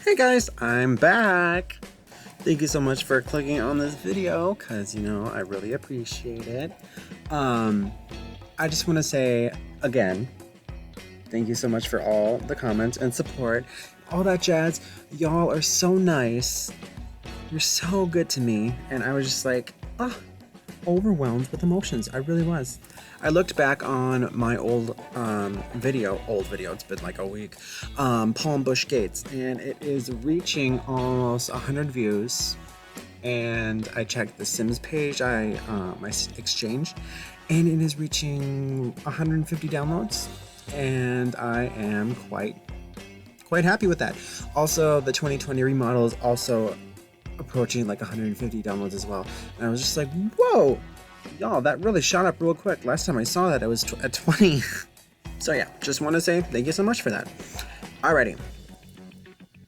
Hey guys, I'm back. Thank you so much for clicking on this video because I really appreciate it. I just want to say again, thank you so much for all the comments and support, all that jazz. Y'all are so nice. You're so good to me, and I was just like, overwhelmed with emotions. I really was. I looked back on my old video, it's been like a week, Palm Bush Gates, and it is reaching almost 100 views. And I checked the Sims page, my exchange, and it is reaching 150 downloads, and I am quite happy with that. Also, the 2020 remodel is also approaching like 150 downloads as well, and I was just like, whoa, y'all, that really shot up real quick. Last time I saw that, it was at 20. So yeah, just want to say thank you so much for that. Alrighty,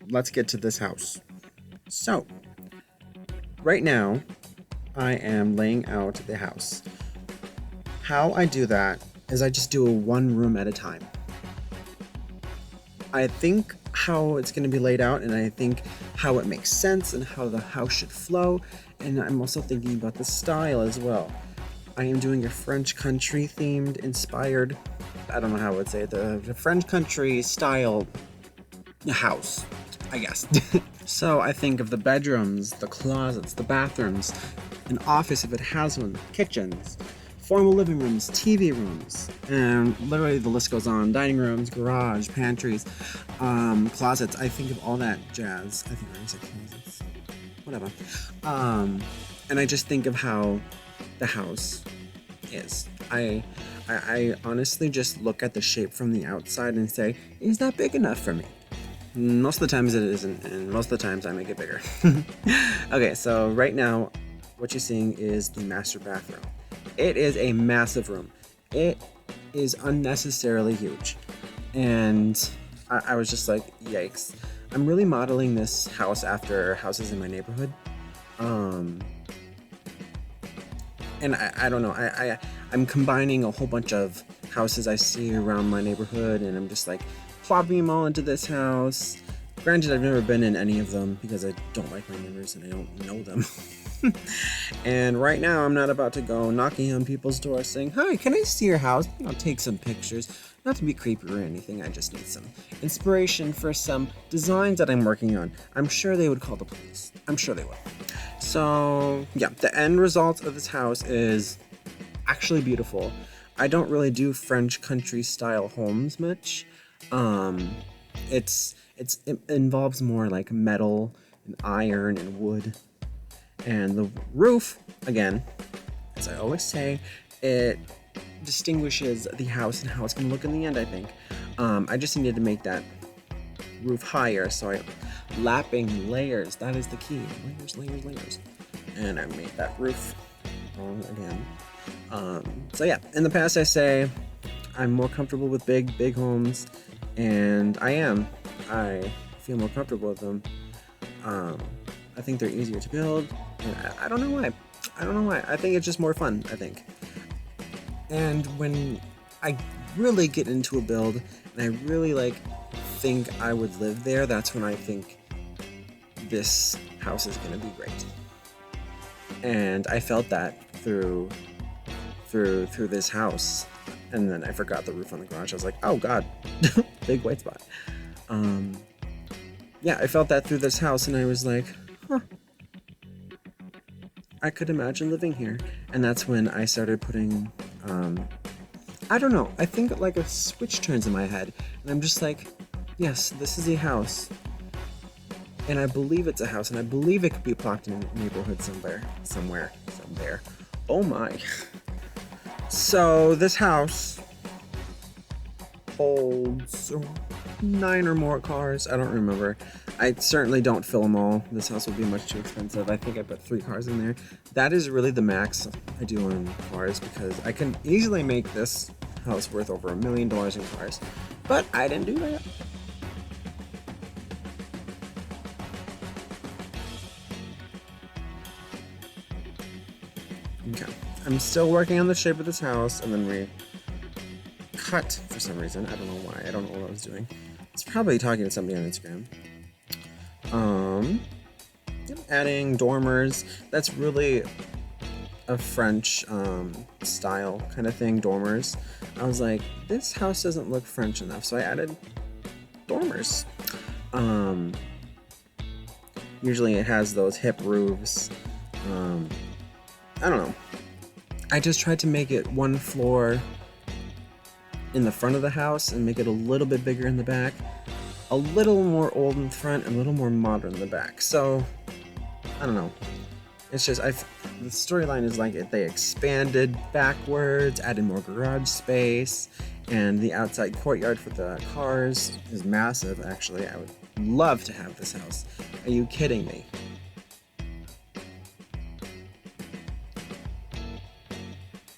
let's get to this house. So right now I am laying out the house. How I do that is I just do a one room at a time. I think how it's going to be laid out, and I think how it makes sense and how the house should flow, and I'm also thinking about the style as well. I am doing a French country themed, inspired, I don't know how I would say it, the French country style house, I guess. So I think of the bedrooms, the closets, the bathrooms, an office if it has one, kitchens, formal living rooms, TV rooms, and literally the list goes on. Dining rooms, garage, pantries, closets. I think of all that jazz. I think I said closets. Whatever. And I just think of how the house is. I honestly just look at the shape from the outside and say, is that big enough for me? Most of the times it isn't, and most of the times I make it bigger. Okay, so right now, what you're seeing is the master bathroom. It is a massive room. It is unnecessarily huge. And I was just like, yikes. I'm really modeling this house after houses in my neighborhood. And I don't know, I'm combining a whole bunch of houses I see around my neighborhood, and I'm just like plopping them all into this house. Granted, I've never been in any of them because I don't like my neighbors and I don't know them. And right now I'm not about to go knocking on people's doors saying, hi, can I see your house? I'll take some pictures. Not to be creepy or anything, I just need some inspiration for some designs that I'm working on. I'm sure they would call the police. I'm sure they would. So yeah, the end result of this house is actually beautiful. I don't really do French country style homes much. It involves more like metal and iron and wood. And the roof, again, as I always say, it distinguishes the house and how it's going to look in the end, I think. I just needed to make that roof higher, so lapping layers, that is the key. Layers. And I made that roof wrong again. So yeah, in the past I say I'm more comfortable with big homes, and I feel more comfortable with them. I think they're easier to build. And I don't know why. I think it's just more fun, I think. And when I really get into a build and I really think I would live there, that's when I think this house is going to be great. And I felt that through this house. And then I forgot the roof on the garage. I was like, oh god, big white spot. Yeah, I felt that through this house, and I was like, huh, I could imagine living here. And that's when I started putting, I don't know, I think like a switch turns in my head, and I'm just like, yes, this is a house, and I believe it's a house, and I believe it could be plopped in a neighborhood somewhere. Oh my. So this house holds 9 or more cars. I don't remember. I certainly don't fill them all. This house would be much too expensive. I think I put 3 cars in there. That is really the max I do on cars, because I can easily make this house worth over $1 million in cars. But I didn't do that. Okay. I'm still working on the shape of this house, and then we cut for some reason. I don't know why. I don't know what I was doing. It's probably talking to somebody on Instagram. Um, Adding dormers. That's really a French style kind of thing, dormers. I was like, this house doesn't look French enough, so I added dormers. Usually it has those hip roofs. I don't know. I just tried to make it one floor in the front of the house and make it a little bit bigger in the back, a little more old in the front, and a little more modern in the back. So, I don't know. It's just, the storyline is like they expanded backwards, added more garage space, and the outside courtyard for the cars is massive, actually. I would love to have this house. Are you kidding me?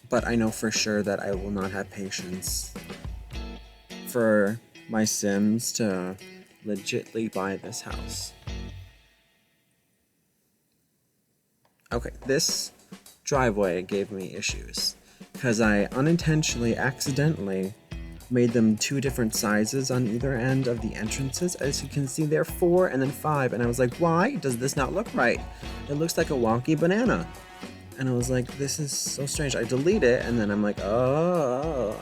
But I know for sure that I will not have patience for my Sims to legitly buy this house. Okay, this driveway gave me issues because I unintentionally, accidentally made them 2 different sizes on either end of the entrances. As you can see, they're 4 and then 5, and I was like, why does this not look right? It looks like a wonky banana. And I was like, this is so strange. I delete it, and then I'm like, oh,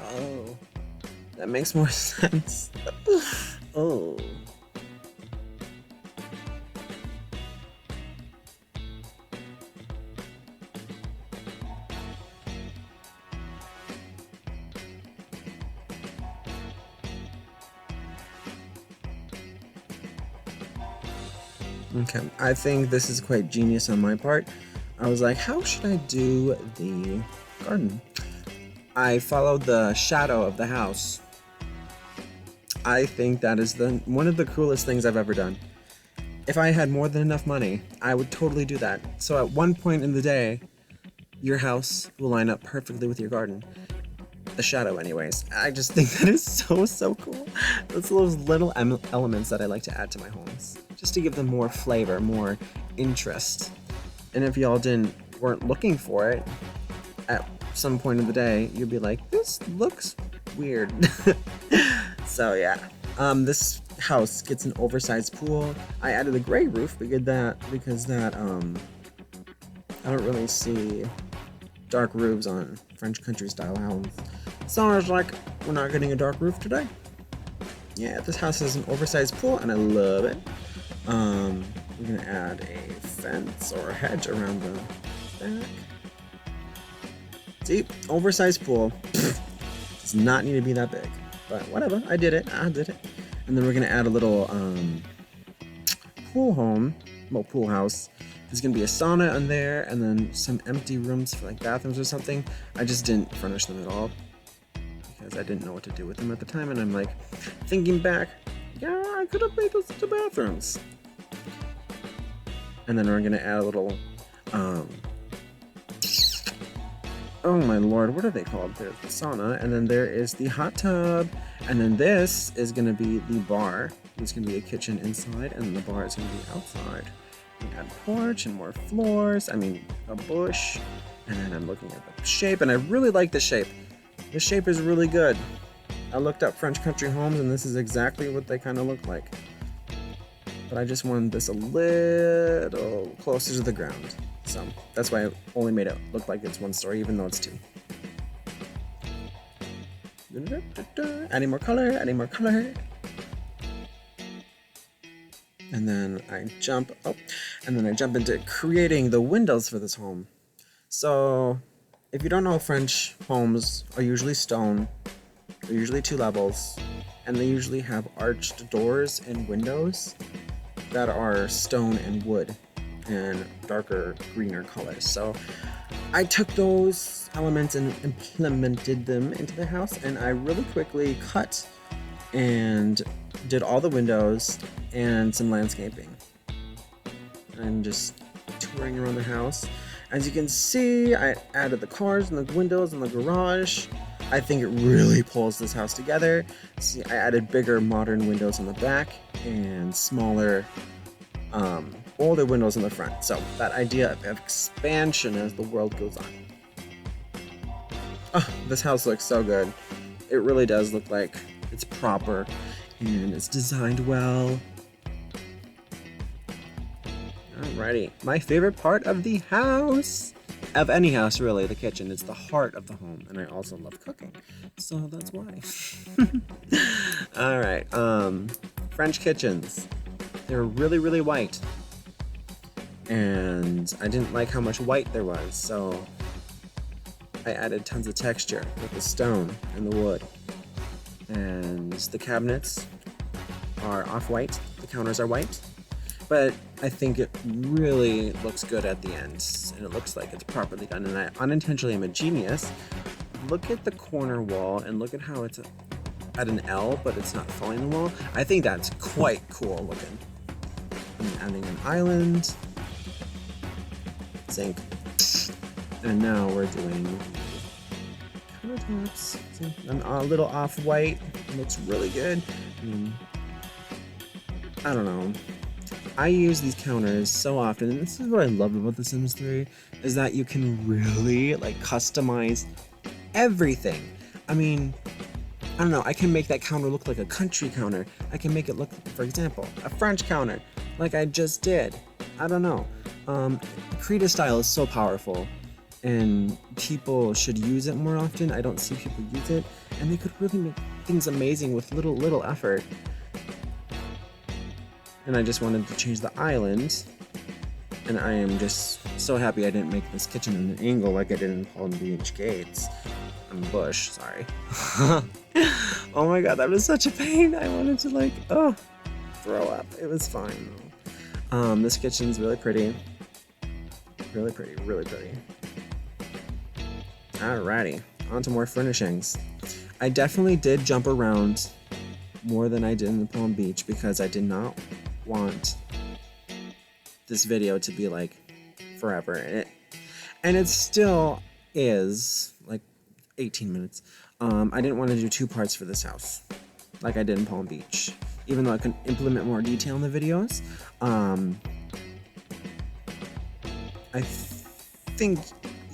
that makes more sense. Oh. Okay, I think this is quite genius on my part. I was like, how should I do the garden? I followed the shadow of the house. I think that is one of the coolest things I've ever done. If I had more than enough money, I would totally do that. So at one point in the day, your house will line up perfectly with your garden. The shadow anyways. I just think that is so cool. That's those little elements that I like to add to my homes. Just to give them more flavor, more interest. And if y'all weren't looking for it, at some point of the day, you'd be like, this looks weird. So yeah, this house gets an oversized pool. I added a gray roof because that I don't really see dark roofs on French country style houses. So I was like, we're not getting a dark roof today. Yeah, this house has an oversized pool and I love it. We're gonna add a fence or a hedge around the back. See, oversized pool. Does not need to be that big, but whatever. I did it. And then we're gonna add a little pool house. There's gonna be a sauna in there, and then some empty rooms for like bathrooms or something. I just didn't furnish them at all because I didn't know what to do with them at the time, and I'm like thinking back, yeah, I could have made those into bathrooms. And then we're gonna add a little, oh my lord, what are they called? There's the sauna, and then there is the hot tub, and then this is gonna be the bar. There's gonna be a kitchen inside, and then the bar is gonna be outside. We add a porch and more floors, a bush, and then I'm looking at the shape, and I really like the shape. The shape is really good. I looked up French country homes, and this is exactly what they kind of look like. But I just wanted this a little closer to the ground. So that's why I only made it look like it's 1 story, even though it's 2. Adding more color. And then I jump into creating the windows for this home. So if you don't know, French homes are usually stone. They're usually 2 levels, and they usually have arched doors and windows that are stone and wood and darker greener colors. So I took those elements and implemented them into the house, and I really quickly cut and did all the windows and some landscaping. I'm just touring around the house. As you can see, I added the cars and the windows and the garage. I think it really pulls this house together. See, I added bigger modern windows on the back and smaller older windows in the front. So that idea of expansion as the world goes on. Oh, this house looks so good. It really does look like it's proper and it's designed well. Alrighty, my favorite part of the house, of any house really, the kitchen. It's the heart of the home, and I also love cooking, so that's why. Alright, French kitchens. They're really, really white, and I didn't like how much white there was, so I added tons of texture with the stone and the wood. And the cabinets are off-white, the counters are white, but I think it really looks good at the end, and it looks like it's properly done, and I unintentionally am a genius. Look at the corner wall, and look at how it's at an L, but it's not falling the wall. I think that's quite cool looking. I'm adding an island, sink, and now we're doing countertops. A little off-white, looks really good. I don't know. I use these counters so often, and this is what I love about The Sims 3, is that you can really like customize everything. I mean, I don't know, I can make that counter look like a country counter. I can make it look, for example, a French counter, like I just did. I don't know. Creative style is so powerful, and people should use it more often. I don't see people use it, and they could really make things amazing with little effort. And I just wanted to change the island, and I am just so happy I didn't make this kitchen in an angle like I did in Palm Beach Gates. Bush, sorry. Oh my god, that was such a pain. I wanted to like, throw up. It was fine though. This kitchen's really pretty. Really pretty, really pretty. Alrighty, on to more furnishings. I definitely did jump around more than I did in Palm Beach because I did not want this video to be like forever, and it still is like 18 minutes. I didn't want to do 2 parts for this house like I did in Palm Beach, even though I can implement more detail in the videos. I think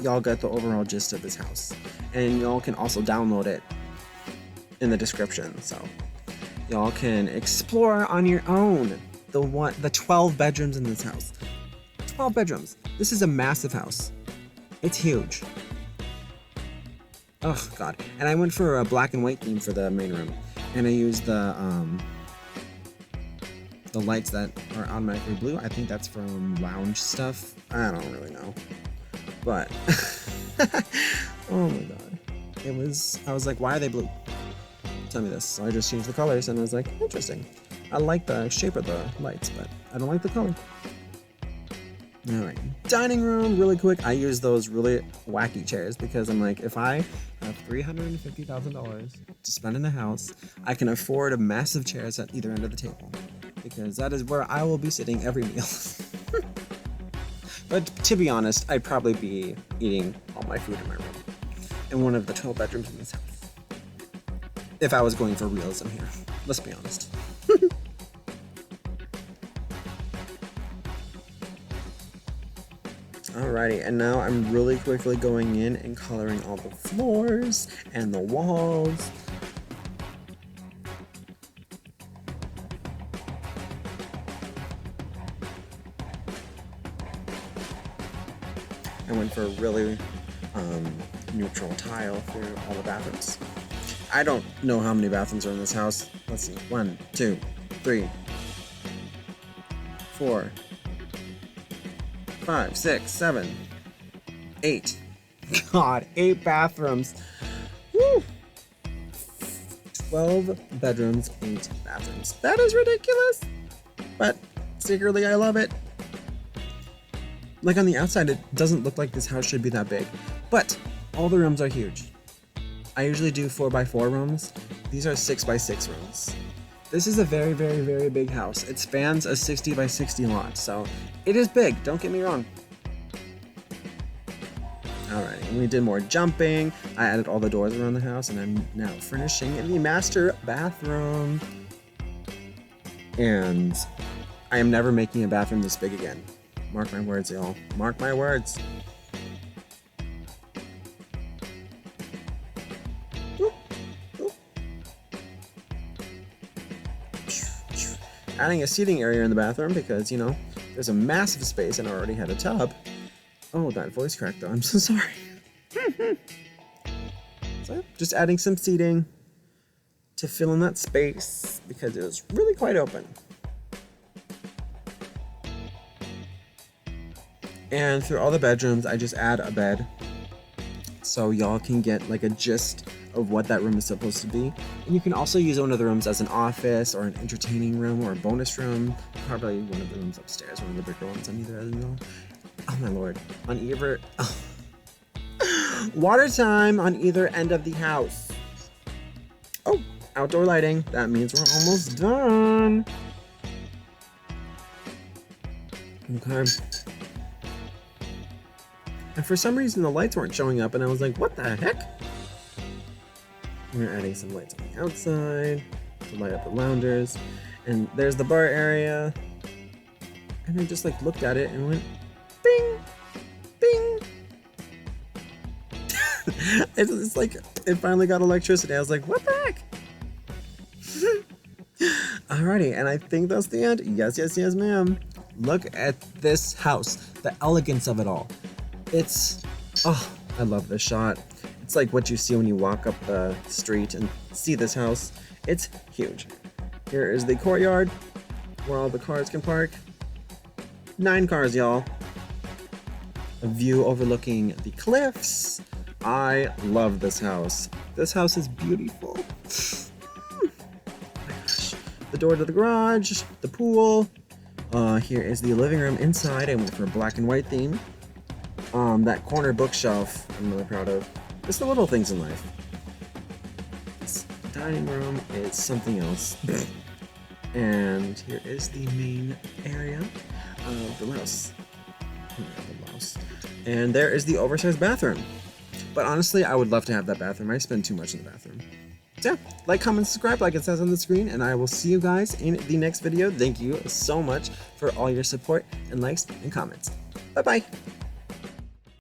y'all get the overall gist of this house, and y'all can also download it in the description, so y'all can explore on your own the 12 bedrooms in this house. 12 bedrooms. This is a massive house. It's huge. Oh god. And I went for a black and white theme for the main room, and I used the lights that are automatically blue. I think that's from lounge stuff. I don't really know, but oh my god, I was like, why are they blue? Tell me this. So I just changed the colors, and I was like, interesting. I like the shape of the lights, but I don't like the color. Alright, dining room, really quick. I use those really wacky chairs because I'm like, if I have $350,000 to spend in the house, I can afford a massive chairs at either end of the table, because that is where I will be sitting every meal. But to be honest, I'd probably be eating all my food in my room, in one of the 12 bedrooms in this house, if I was going for realism here. Let's be honest. Alrighty, and now I'm really quickly going in and coloring all the floors and the walls. I went for a really neutral tile through all the bathrooms. I don't know how many bathrooms are in this house. Let's see. 1, 2, 3, 4, 5, 6, 7, 8. God, 8 bathrooms. Woo! 12 bedrooms, 8 bathrooms. That is ridiculous, but secretly I love it. Like on the outside, it doesn't look like this house should be that big, but all the rooms are huge. I usually do 4x4 rooms. These are 6x6 rooms. This is a very, very, very big house. It spans a 60x60 lot, so it is big, don't get me wrong. Alright, and we did more jumping. I added all the doors around the house, and I'm now furnishing in the master bathroom. And I am never making a bathroom this big again. Mark my words, y'all. Mark my words. adding a seating area in the bathroom because, you know, there's a massive space and I already had a tub. Oh, that voice cracked though. I'm so sorry. So, just adding some seating to fill in that space because it was really quite open. And through all the bedrooms, I just add a bed so y'all can get like a gist of what that room is supposed to be. And you can also use one of the rooms as an office or an entertaining room or a bonus room. Probably one of the rooms upstairs, one of the bigger ones on either end of them. Oh my lord. On either... Oh. Water time on either end of the house. Oh, outdoor lighting. That means we're almost done. Okay. And for some reason the lights weren't showing up and I was like, what the heck? We're adding some lights on the outside to light up the loungers. And there's the bar area. And I just like looked at it and went, bing, bing. It's like, it finally got electricity. I was like, what the heck? Alrighty, and I think that's the end. Yes, yes, yes, ma'am. Look at this house. The elegance of it all. It's, oh, I love this shot. It's like what you see when you walk up the street and see this house. It's huge. Here is the courtyard where all the cars can park. 9 cars, y'all. A view overlooking the cliffs. I love this house. This house is beautiful. Oh my gosh. The door to the garage, the pool. Here is the living room inside. I went for a black and white theme. That corner bookshelf, I'm really proud of. Just the little things in life. This dining room is something else. And here is the main area of the house. And there is the oversized bathroom. But honestly, I would love to have that bathroom. I spend too much in the bathroom. So yeah, like, comment, subscribe, like it says on the screen, and I will see you guys in the next video. Thank you so much for all your support and likes and comments. Bye-bye.